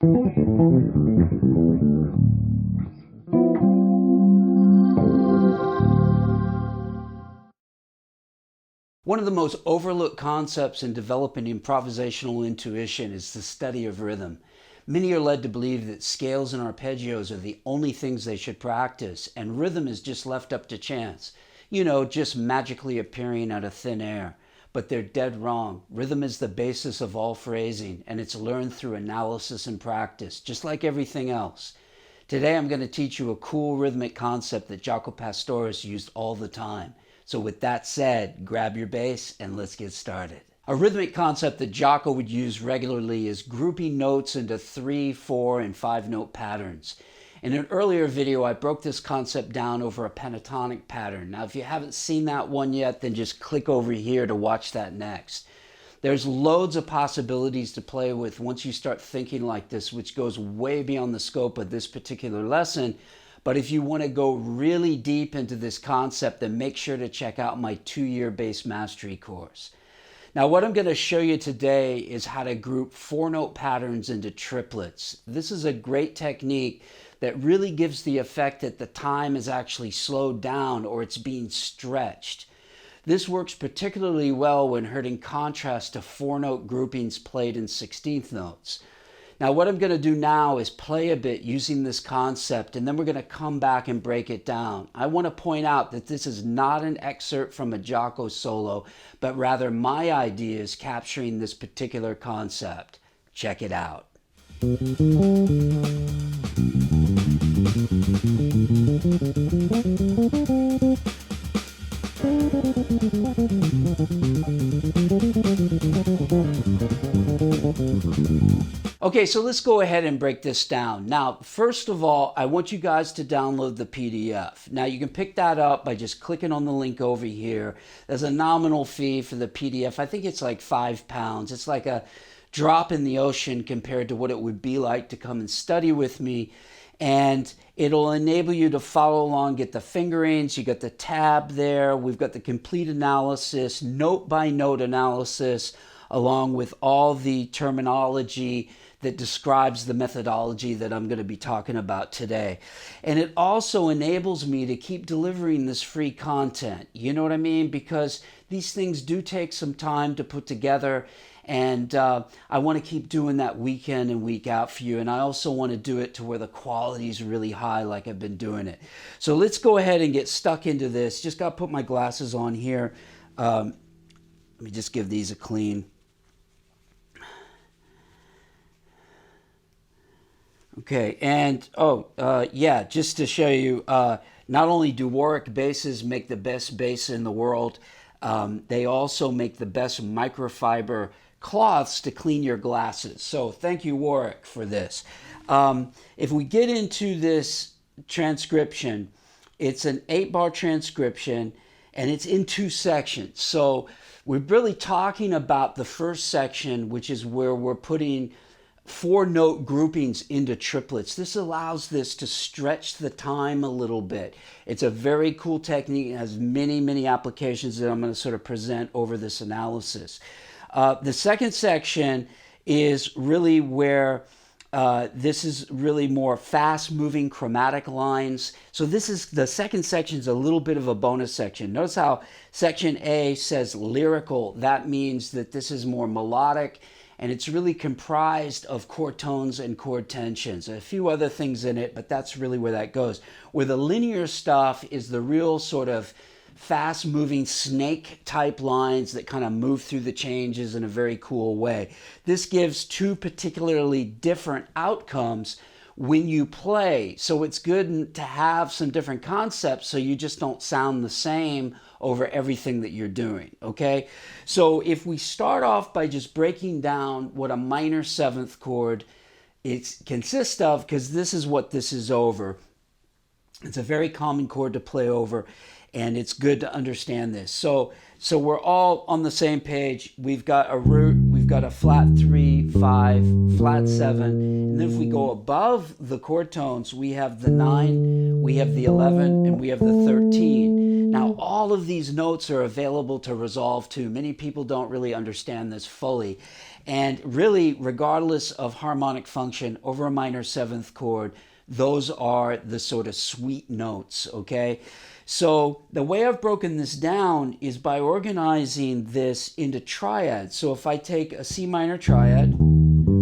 One of the most overlooked concepts in developing improvisational intuition is the study of rhythm. Many are led to believe that scales and arpeggios are the only things they should practice, and rhythm is just left up to chance. Just magically appearing out of thin air. But they're dead wrong. Rhythm is the basis of all phrasing, and it's learned through analysis and practice, just like everything else. Today I'm going to teach you a cool rhythmic concept that Jaco Pastorius used all the time. So with that said, grab your bass and let's get started. A rhythmic concept that Jaco would use regularly is grouping notes into 3, 4, and 5 note patterns. In an earlier video, I broke this concept down over a pentatonic pattern. Now, if you haven't seen that one yet, then just click over here to watch that next. There's loads of possibilities to play with once you start thinking like this, which goes way beyond the scope of this particular lesson. But if you want to go really deep into this concept, then make sure to check out my 2-year bass mastery course. Now, what I'm going to show you today is how to group 4-note patterns into triplets. This is a great technique that really gives the effect that the time is actually slowed down or it's being stretched. This works particularly well when heard in contrast to 4-note groupings played in 16th notes. Now, what I'm going to do now is play a bit using this concept, and then we're going to come back and break it down. I want to point out that this is not an excerpt from a Jaco solo, but rather my ideas capturing this particular concept. Check it out. Okay, so let's go ahead and break this down. Now, first of all, I want you guys to download the PDF. Now, you can pick that up by just clicking on the link over here. There's a nominal fee for the PDF. I think it's like £5. It's like a drop in the ocean compared to what it would be like to come and study with me. And it'll enable you to follow along, get the fingerings, you got the tab there, we've got the complete analysis, note by note analysis, along with all the terminology that describes the methodology that I'm going to be talking about today. And it also enables me to keep delivering this free content. You know what I mean? Because these things do take some time to put together, and I want to keep doing that week in and week out for you. And I also want to do it to where the quality is really high like I've been doing it. So let's go ahead and get stuck into this. Just got to put my glasses on here. Let me just give these a clean. Okay, and yeah, just to show you, not only do Warwick basses make the best bass in the world, they also make the best microfiber cloths to clean your glasses. So thank you, Warwick, for this. If we get into this transcription, it's an 8-bar transcription, and it's in 2 sections. So we're really talking about the first section, which is where we're putting 4-note groupings into triplets. This allows this to stretch the time a little bit. It's a very cool technique. It has many, many applications that I'm going to sort of present over this analysis. The second section is really where this is really more fast-moving chromatic lines. So this is the second section is a little bit of a bonus section. Notice how section A says lyrical. That means that this is more melodic, and it's really comprised of chord tones and chord tensions. A few other things in it, but that's really where that goes. Where the linear stuff is the real sort of fast-moving snake-type lines that kind of move through the changes in a very cool way. This gives 2 particularly different outcomes when you play. So it's good to have some different concepts so you just don't sound the same over everything that you're doing, okay? So if we start off by just breaking down what a minor 7th chord consists of, because this is what this is over. It's a very common chord to play over, and it's good to understand this. So we're all on the same page. We've got a root, we've got a flat 3, 5, flat 7, and then if we go above the chord tones, we have the 9, we have the 11, and we have the 13. Now, all of these notes are available to resolve to. Many people don't really understand this fully. And really, regardless of harmonic function over a minor seventh chord, those are the sort of sweet notes, okay? So the way I've broken this down is by organizing this into triads. So if I take a C minor triad,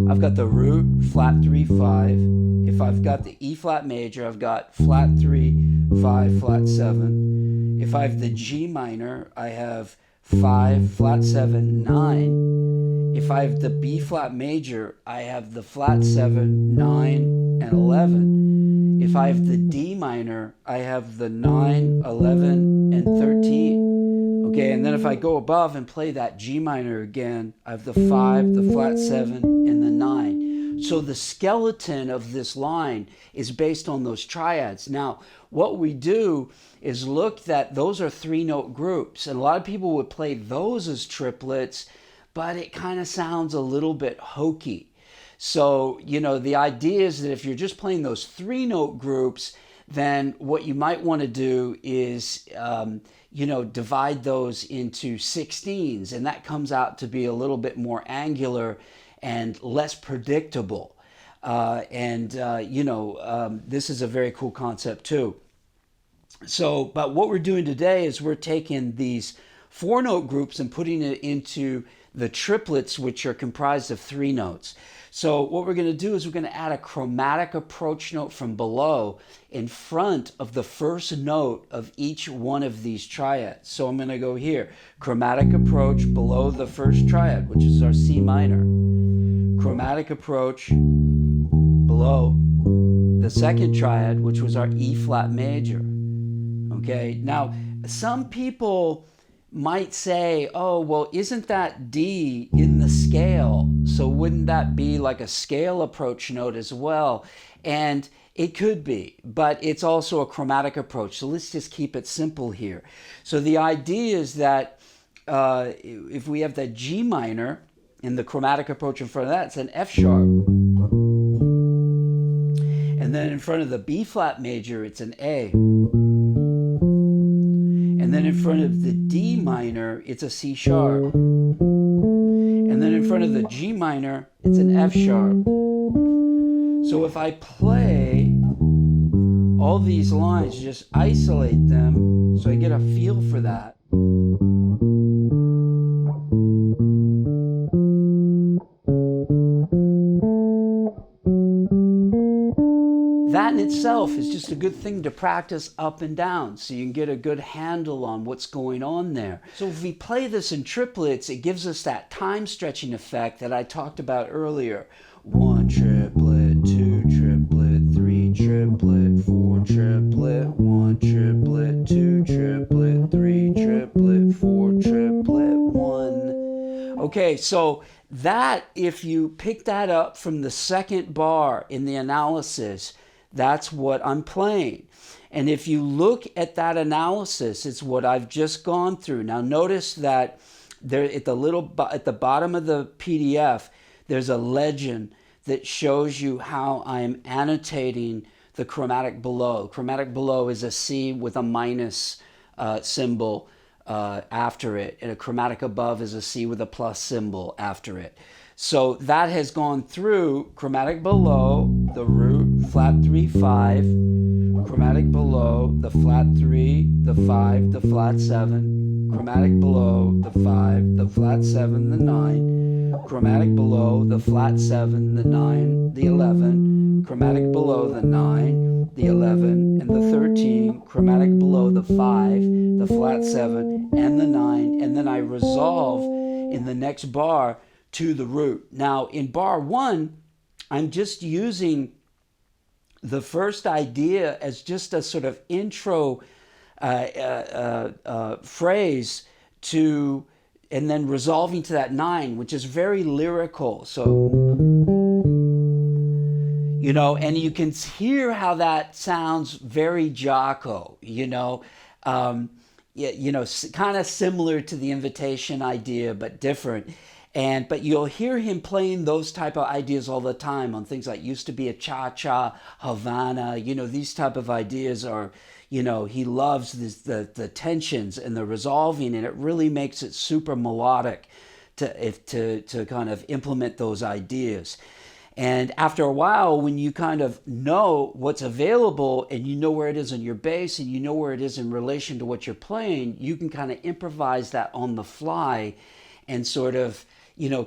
I've got the root, flat 3, 5. If I've got the E flat major, I've got flat 3, 5, flat 7. If I have the G minor, I have 5, flat 7, 9. If I have the B flat major, I have the flat 7, 9, and 11. If I have the D minor, I have the 9, 11, and 13. Okay, and then if I go above and play that G minor again, I have the 5, the flat 7, and the 9. So the skeleton of this line is based on those triads. Now, what we do is look that those are 3-note groups, and a lot of people would play those as triplets, but it kind of sounds a little bit hokey. So, the idea is that if you're just playing those 3-note groups, then what you might want to do is, divide those into 16s, and that comes out to be a little bit more angular and less predictable. This is a very cool concept too. So, but what we're doing today is we're taking these 4-note groups and putting it into the triplets, which are comprised of 3 notes. So what we're going to do is we're going to add a chromatic approach note from below in front of the first note of each one of these triads. So I'm going to go here, chromatic approach below the first triad, which is our C minor. Chromatic approach below the second triad, which was our E flat major. Okay, now some people might say, oh, well, isn't that D in the scale? So wouldn't that be like a scale approach note as well? And it could be, but it's also a chromatic approach. So let's just keep it simple here. So the idea is that if we have that G minor in the chromatic approach in front of that, it's an F sharp. And then in front of the B flat major, it's an A. And then in front of the D minor, it's a C sharp. And then in front of the G minor, it's an F sharp. So if I play all these lines, just isolate them so I get a feel for that. That in itself is just a good thing to practice up and down so you can get a good handle on what's going on there. So if we play this in triplets, it gives us that time stretching effect that I talked about earlier. 1 triplet, 2 triplet, 3 triplet, 4 triplet, 1 triplet, 2 triplet, 3 triplet, 4 triplet, 1. Okay, so that, if you pick that up from the second bar in the analysis, that's what I'm playing. And if you look at that analysis, it's what I've just gone through. Now notice that there at the bottom of the PDF, there's a legend that shows you how I'm annotating the chromatic below. Chromatic below is a C with a minus symbol after it, and a chromatic above is a C with a plus symbol after it. So that has gone through chromatic below, the root, flat 3, 5, chromatic below, the flat 3, the 5, the flat 7, chromatic below, the 5, the flat 7, the 9, chromatic below, the flat 7, the 9, the 11, chromatic below, the 9, the 11, and the 13, chromatic below, the 5, the flat 7, and the 9, and then I resolve in the next bar to the root. Now in bar 1, I'm just using the first idea as just a sort of intro phrase to, and then resolving to that 9, which is very lyrical. So, and you can hear how that sounds very Jaco, kind of similar to the invitation idea, but different. But you'll hear him playing those type of ideas all the time on things like Used to Be a Cha-Cha, Havana, these type of ideas are, he loves the tensions and the resolving, and it really makes it super melodic to kind of implement those ideas. And after a while, when you kind of know what's available and you know where it is on your bass and you know where it is in relation to what you're playing, you can kind of improvise that on the fly and sort of,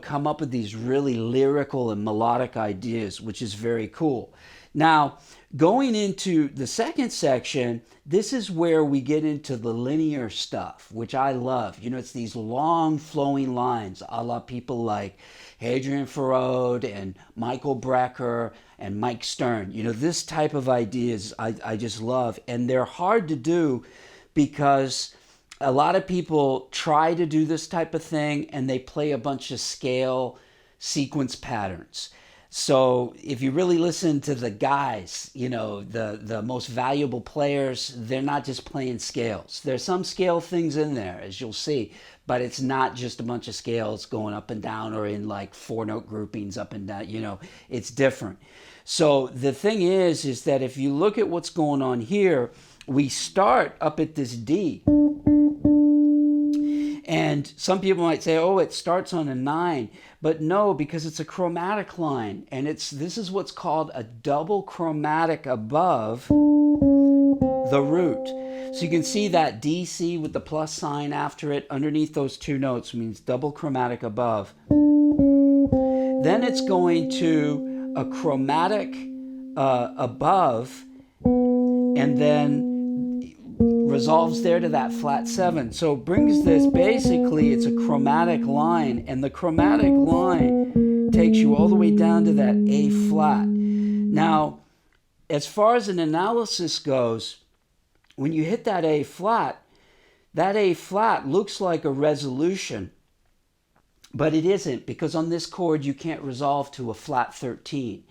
come up with these really lyrical and melodic ideas, which is very cool. Now, going into the second section, this is where we get into the linear stuff, which I love. It's these long flowing lines, a la people like Hadrian Farode and Michael Brecker and Mike Stern. This type of ideas I just love. And they're hard to do because a lot of people try to do this type of thing and they play a bunch of scale sequence patterns. So if you really listen to the guys, the most valuable players, they're not just playing scales. There's some scale things in there, as you'll see, but it's not just a bunch of scales going up and down or in like 4-note groupings up and down, it's different. So the thing is that if you look at what's going on here, we start up at this D. And some people might say, oh, it starts on a 9. But no, because it's a chromatic line. And this is what's called a double chromatic above the root. So you can see that DC with the plus sign after it underneath those two notes means double chromatic above. Then it's going to a chromatic above and then resolves there to that flat 7. So it brings this, basically it's a chromatic line, and the chromatic line takes you all the way down to that A flat. Now, as far as an analysis goes, when you hit that A flat looks like a resolution, but it isn't, because on this chord you can't resolve to a flat 13.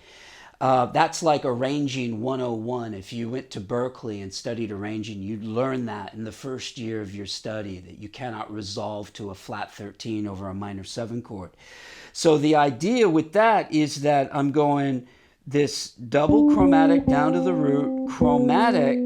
That's like arranging 101. If you went to Berkeley and studied arranging, you'd learn that in the first year of your study, that you cannot resolve to a flat 13 over a minor 7 chord. So the idea with that is that I'm going this double chromatic down to the root, chromatic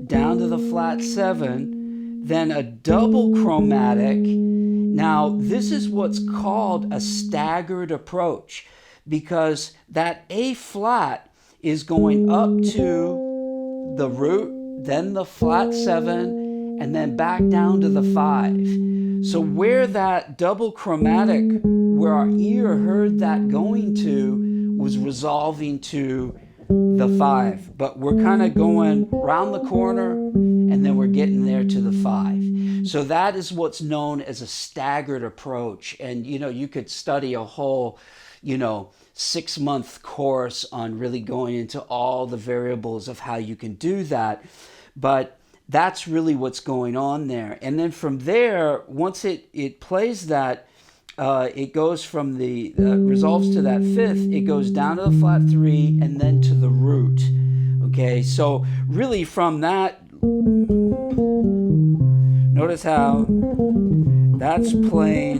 down to the flat 7, then a double chromatic. Now, this is what's called a staggered approach, because that A flat is going up to the root, then the flat 7, and then back down to the 5. So where that double chromatic, where our ear heard that going to, was resolving to the 5. But we're kind of going round the corner, and then we're getting there to the 5. So that is what's known as a staggered approach. And, you could study a whole 6-month course on really going into all the variables of how you can do that. But that's really what's going on there. And then from there, once it plays that, it goes from the resolves to that 5th, it goes down to the flat 3 and then to the root. Okay, so really from that, notice how that's playing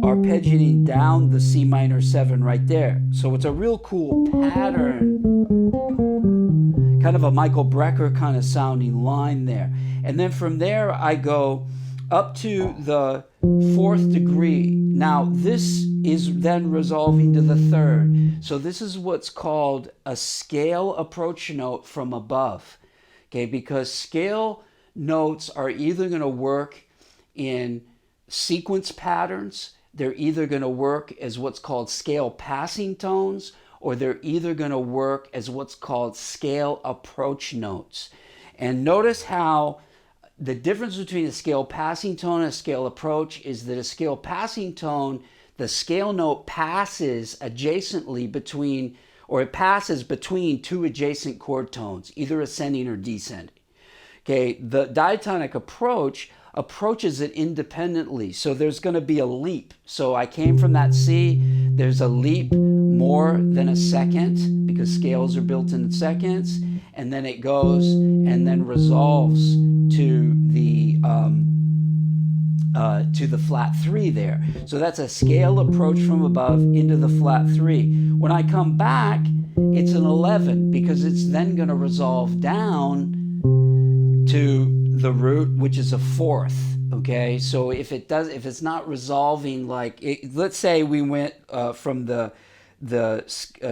arpeggiating down the C minor 7 right there. So it's a real cool pattern, kind of a Michael Brecker kind of sounding line there. And then from there I go up to the 4th degree. Now this is then resolving to the 3rd. So this is what's called a scale approach note from above. Okay, because scale notes are either going to work in sequence patterns, they're either going to work as what's called scale passing tones, or they're either going to work as what's called scale approach notes. And notice how the difference between a scale passing tone and a scale approach is that a scale passing tone, the scale note passes adjacently between, or it passes between two adjacent chord tones, either ascending or descending. Okay, the diatonic approach approaches it independently. So there's going to be a leap. So I came from that C, there's a leap more than a second because scales are built in seconds, and then it goes and then resolves to the flat 3 there. So that's a scale approach from above into the flat 3. When I come back, it's an 11 because it's then going to resolve down to the root, which is a 4th. Okay, so if it's not resolving, like let's say we went from the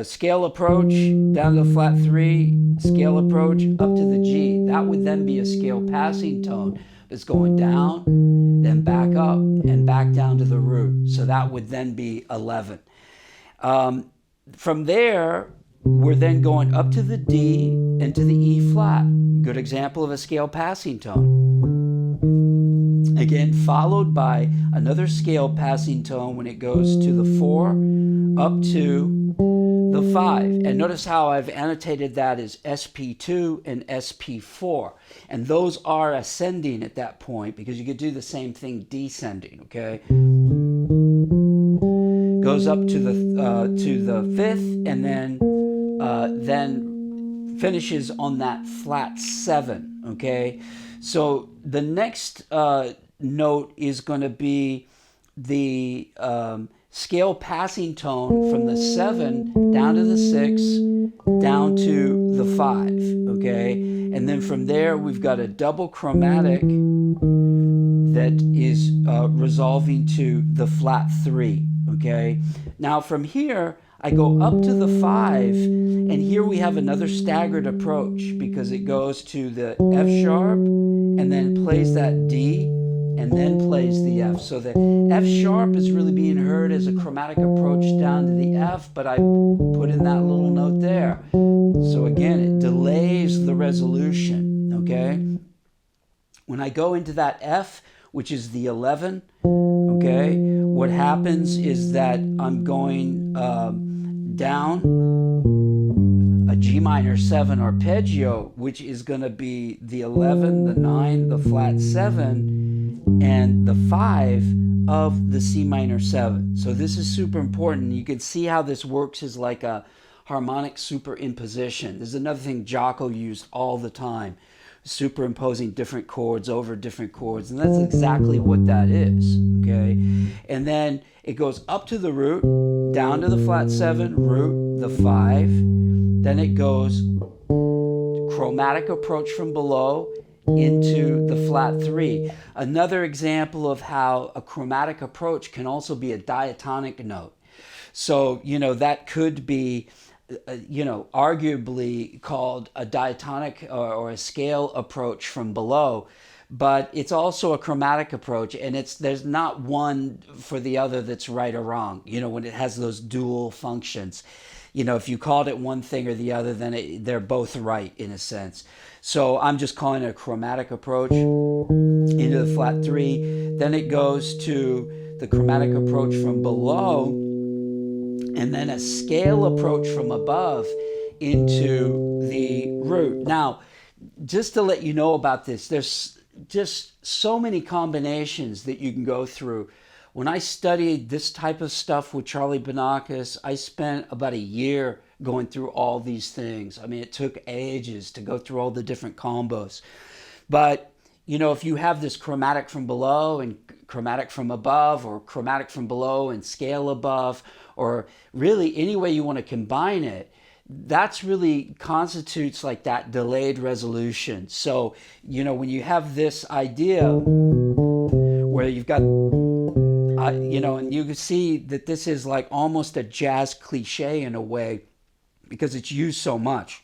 scale approach down to the flat 3, scale approach up to the G. That would then be a scale passing tone. It's going down, then back up, and back down to the root. So that would then be 11. From there, we're then going up to the D and to the E flat. Good example of a scale passing tone. Again, followed by another scale passing tone when it goes to the 4 up to the 5. And notice how I've annotated that as SP2 and SP4. And those are ascending at that point, because you could do the same thing descending, okay? Goes up to the 5th, and then finishes on that flat 7, okay? So the next note is going to be the scale passing tone from the 7 down to the 6 down to the 5, okay? And then from there we've got a double chromatic that is resolving to the flat 3, okay? Now from here I go up to the 5, and here we have another staggered approach, because it goes to the F sharp and then plays that D and then plays the F. So the F sharp is really being heard as a chromatic approach down to the F, but I put in that little note there. So again, it delays the resolution, okay? When I go into that F, which is the 11, okay, what happens is that I'm going down a G minor 7 arpeggio, which is going to be the 11, the 9, the flat 7, and the 5 of the C minor 7. So this is super important. You can see how this works as like a harmonic superimposition. This is another thing Jaco used all the time, superimposing different chords over different chords, and that's exactly what that is, okay? And then it goes up to the root, down to the flat 7, root, the 5, then it goes chromatic approach from below into the flat 3. Another example of how a chromatic approach can also be a diatonic note. So, that could be arguably called a diatonic or a scale approach from below, but it's also a chromatic approach, and there's not one for the other that's right or wrong, when it has those dual functions. If you called it one thing or the other, then they're both right in a sense. So I'm just calling it a chromatic approach into the flat 3. Then it goes to the chromatic approach from below, and then a scale approach from above into the root. Now, just to let you know about this, there's just so many combinations that you can go through. When I studied this type of stuff with Charlie Banakis, I spent about a year going through all these things. I mean, it took ages to go through all the different combos. But, if you have this chromatic from below and chromatic from above, or chromatic from below and scale above, or really any way you want to combine it, that's really constitutes like that delayed resolution. So, when you have this idea where you've got, and you can see that this is like almost a jazz cliche in a way, because it's used so much,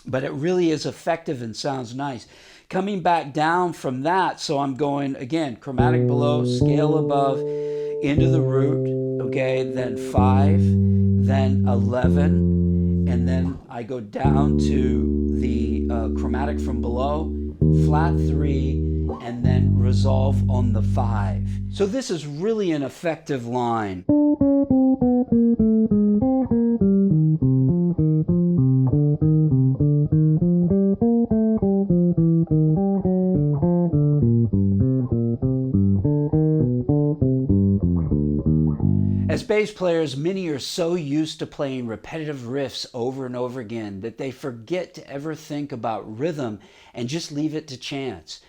but it really is effective and sounds nice. Coming back down from that, so I'm going again, chromatic below, scale above, into the root, okay, then 5, then 11, and then I go down to the chromatic from below, flat 3, and then resolve on the 5. So this is really an effective line. As bass players, many are so used to playing repetitive riffs over and over again that they forget to ever think about rhythm and just leave it to chance.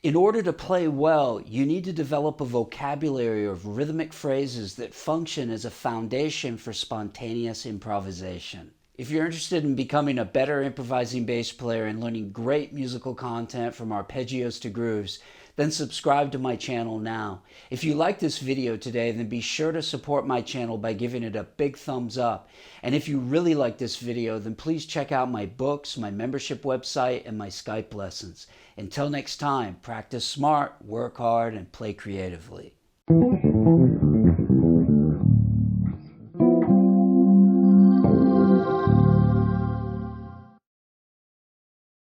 In order to play well, you need to develop a vocabulary of rhythmic phrases that function as a foundation for spontaneous improvisation. If you're interested in becoming a better improvising bass player and learning great musical content from arpeggios to grooves, then subscribe to my channel now. If you like this video today, then be sure to support my channel by giving it a big thumbs up. And if you really like this video, then please check out my books, my membership website, and my Skype lessons. Until next time, practice smart, work hard, and play creatively.